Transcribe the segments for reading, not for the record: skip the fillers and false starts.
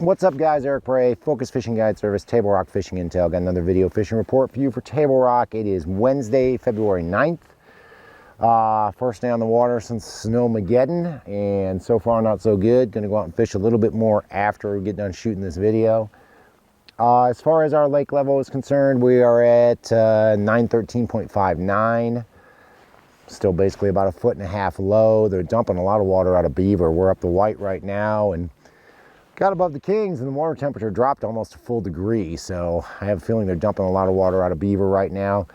What's up guys, Eric Bray, Focus Fishing Guide Service, Table Rock Fishing Intel. Got another video fishing report for you for Table Rock. It is Wednesday, February 9th. First day on the water since Snowmageddon, and so far not so good. Gonna go out and fish a little bit more after we get done shooting this video. As far as our lake level is concerned, we are at 913.59. Still basically about 1.5 feet low. They're dumping a lot of water out of Beaver. We're up the White right now and got above the Kings, and the water temperature dropped almost a full degree, so I have a feeling they're dumping a lot of water out of Beaver right now.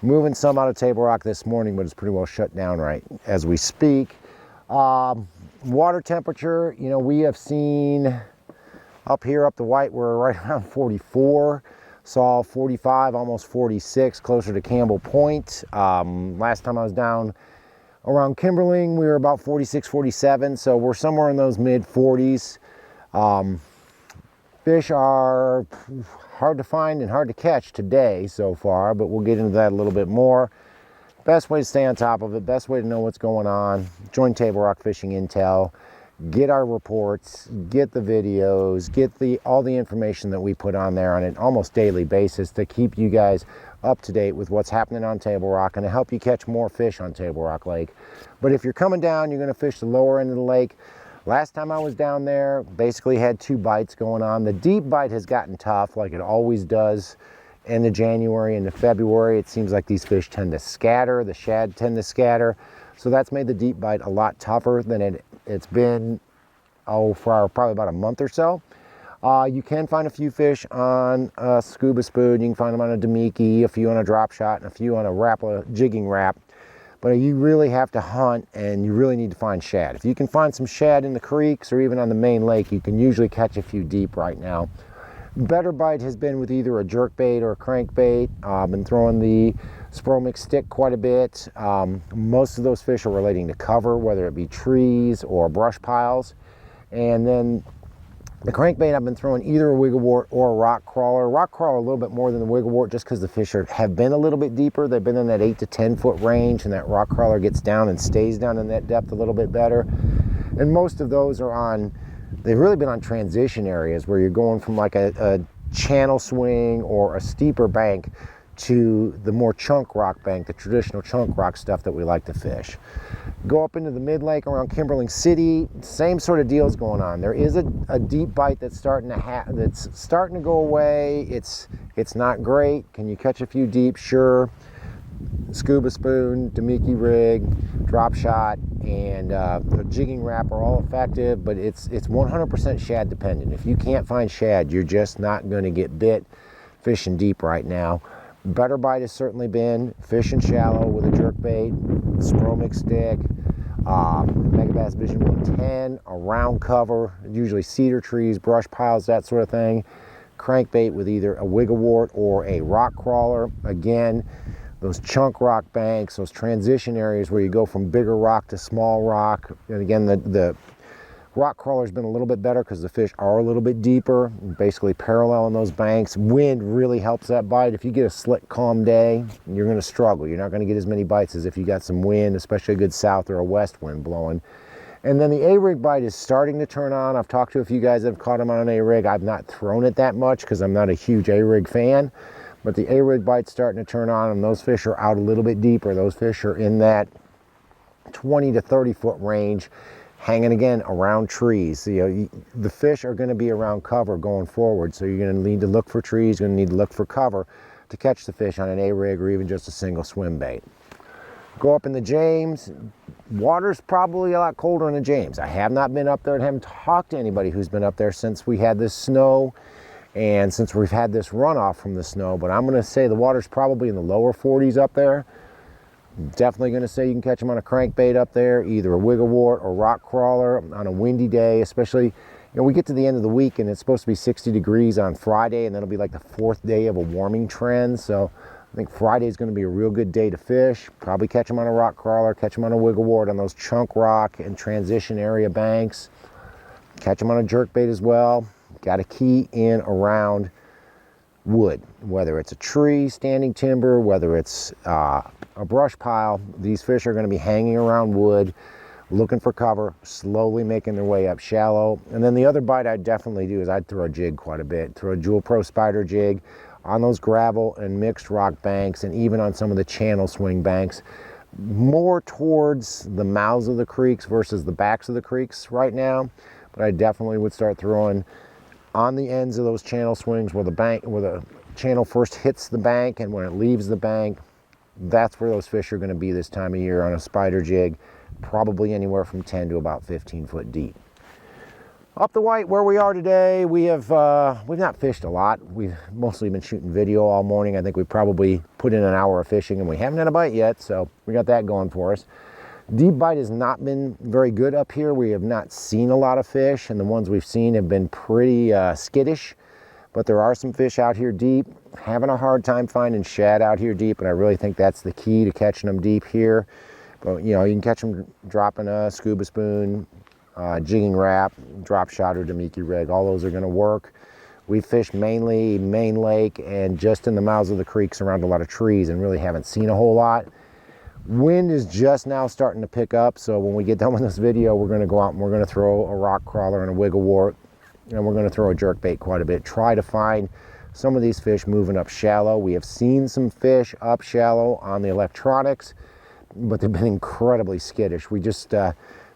Moving some out of Table Rock this morning, but it's pretty well shut down right as we speak. Water temperature, you know, we have seen up here up the White, we're right around 44. Saw 45, almost 46, closer to Campbell Point. Last time I was down around Kimberling, we were about 46, 47, so we're somewhere in those mid 40s. Fish are hard to find and hard to catch today so far, but we'll get into that a little bit more. Best way to stay on top of it, best way to know what's going on, join Table Rock Fishing Intel, get our reports, get the videos, get all the information that we put on there on an almost daily basis to keep you guys up to date with what's happening on Table Rock and to help you catch more fish on Table Rock Lake. But if you're coming down, you're going to fish the lower end of the lake. Last time I was down there, basically had 2 bites going on. The deep bite has gotten tough like it always does end of January into February. It seems like these fish tend to scatter, the shad tend to scatter. So that's made the deep bite a lot tougher than it's been, for probably about a month or so. You can find a few fish on a scuba spoon. You can find them on a Damiki, a few on a drop shot, and a few on a jigging wrap. But you really have to hunt, and you really need to find shad. If you can find some shad in the creeks or even on the main lake, you can usually catch a few deep right now. Better bite has been with either a jerkbait or a crankbait. I've been throwing the Spromix stick quite a bit. Most of those fish are relating to cover, whether it be trees or brush piles. And then the crankbait, I've been throwing either a wigglewort or a rock crawler. Rock crawler a little bit more than the wigglewort just because the fish have been a little bit deeper. They've been in that 8 to 10 foot range, and that rock crawler gets down and stays down in that depth a little bit better. And most of those are they've really been on transition areas where you're going from like a channel swing or a steeper bank to the more chunk rock bank, the traditional chunk rock stuff that we like to fish. Go up into the mid-lake around Kimberling City, same sort of deals going on. There is a deep bite that's starting to go away. It's not great. Can you catch a few deep? Sure. Scuba spoon, Damiki rig, drop shot, and a jigging wrap are all effective, but it's 100% shad dependent. If you can't find shad, you're just not going to get bit fishing deep right now. Better bite has certainly been fishing shallow with a jerkbait, Spromix stick, Megabass Vision 110, around cover, usually cedar trees, brush piles, that sort of thing. Crankbait with either a wigglewort or a rock crawler. Again, those chunk rock banks, those transition areas where you go from bigger rock to small rock. And again, the rock crawler's been a little bit better because the fish are a little bit deeper, basically parallel in those banks. Wind really helps that bite. If you get a slick, calm day, you're going to struggle. You're not going to get as many bites as if you got some wind, especially a good south or a west wind blowing. And then the A-rig bite is starting to turn on. I've talked to a few guys that have caught them on an A-rig. I've not thrown it that much because I'm not a huge A-rig fan. But the A-rig bite's starting to turn on, and those fish are out a little bit deeper. Those fish are in that 20 to 30 foot range, hanging again around trees. You know, the fish are going to be around cover going forward, so you're going to need to look for trees, you're going to need to look for cover to catch the fish on an A-rig or even just a single swim bait. Go up in the James. Water's probably a lot colder in the James. I have not been up there and haven't talked to anybody who's been up there since we had this snow and since we've had this runoff from the snow, but I'm going to say the water's probably in the lower 40s up there. Definitely going to say you can catch them on a crankbait up there, either a wigglewort or rock crawler on a windy day, especially, you know, we get to the end of the week and it's supposed to be 60 degrees on Friday, and that'll be like the 4th day of a warming trend. So I think Friday is going to be a real good day to fish. Probably catch them on a rock crawler, catch them on a wigglewort on those chunk rock and transition area banks. Catch them on a jerkbait as well. Got to key in around wood, whether it's a tree, standing timber, whether it's a brush pile. These fish are going to be hanging around wood. looking for cover, slowly making their way up shallow. And then the other bite I'd definitely do is I'd throw a jig quite a bit. Throw a Jewel Pro spider jig on those gravel and mixed rock banks, and even on some of the channel swing banks, more towards the mouths of the creeks versus the backs of the creeks right now. But I definitely would start throwing on the ends of those channel swings where the channel first hits the bank and when it leaves the bank. That's where those fish are going to be this time of year on a spider jig, probably anywhere from 10 to about 15 foot deep. Up the White, where we are today, we've not fished a lot. We've mostly been shooting video all morning. I think we probably put in an hour of fishing and we haven't had a bite yet, so we got that going for us. Deep bite has not been very good up here. We have not seen a lot of fish, and the ones we've seen have been pretty skittish, but there are some fish out here deep. Having a hard time finding shad out here deep, and I really think that's the key to catching them deep here. But you know, you can catch them dropping a scuba spoon, jigging wrap, drop shot, or Damiki rig. All those are going to work. We fish mainly main lake and just in the mouths of the creeks around a lot of trees, and really haven't seen a whole lot. Wind is just now starting to pick up, so when we get done with this video, we're going to go out and we're going to throw a rock crawler and a wiggle wart, and we're going to throw a jerk bait quite a bit. Try to find some of these fish moving up shallow. We have seen some fish up shallow on the electronics, but they've been incredibly skittish. We just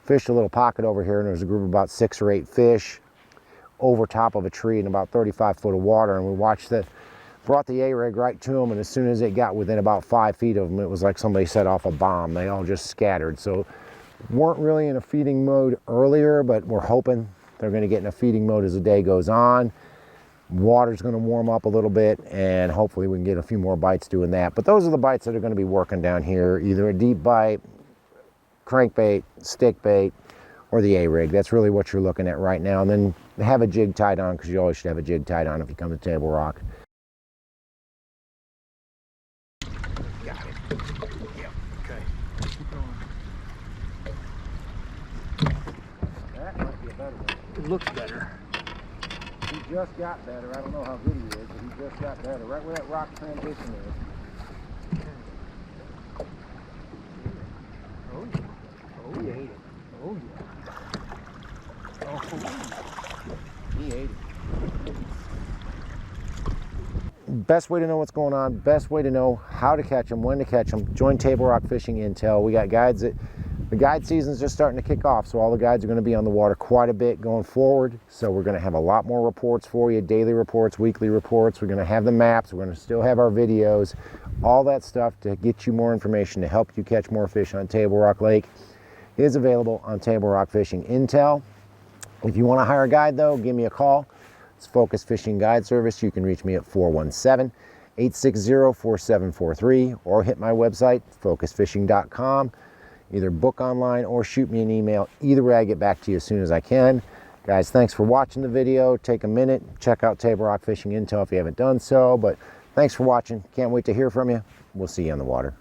fished a little pocket over here, and there was a group of about 6 or 8 fish over top of a tree in about 35 foot of water, and we watched that. Brought the A-rig right to them, and as soon as it got within about 5 feet of them, it was like somebody set off a bomb. They all just scattered. So weren't really in a feeding mode earlier, but we're hoping they're going to get in a feeding mode as the day goes on. Water's going to warm up a little bit, and hopefully we can get a few more bites doing that. But those are the bites that are going to be working down here, either a deep bite, crankbait, stick bait, or the A-rig. That's really what you're looking at right now. And then have a jig tied on, because you always should have a jig tied on if you come to Table Rock. It looks better. He just got better. I don't know how good he is, but he just got better. Right where that rock transition is. Oh yeah. Oh, he ate it. Oh yeah. Oh, he ate it. Best way to know what's going on, best way to know how to catch them, when to catch them, join Table Rock Fishing Intel. We got guides that, the guide season's just starting to kick off, so all the guides are going to be on the water quite a bit going forward. So we're going to have a lot more reports for you, daily reports, weekly reports. We're going to have the maps, we're going to still have our videos, all that stuff to get you more information to help you catch more fish on Table Rock Lake is available on Table Rock Fishing Intel. If you want to hire a guide though, give me a call. It's Focus Fishing Guide Service. You can reach me at 417-860-4743 or hit my website, focusfishing.com. Either book online or shoot me an email. Either way, I get back to you as soon as I can. Guys, thanks for watching the video. Take a minute, check out Table Rock Fishing Intel if you haven't done so. But thanks for watching. Can't wait to hear from you. We'll see you on the water.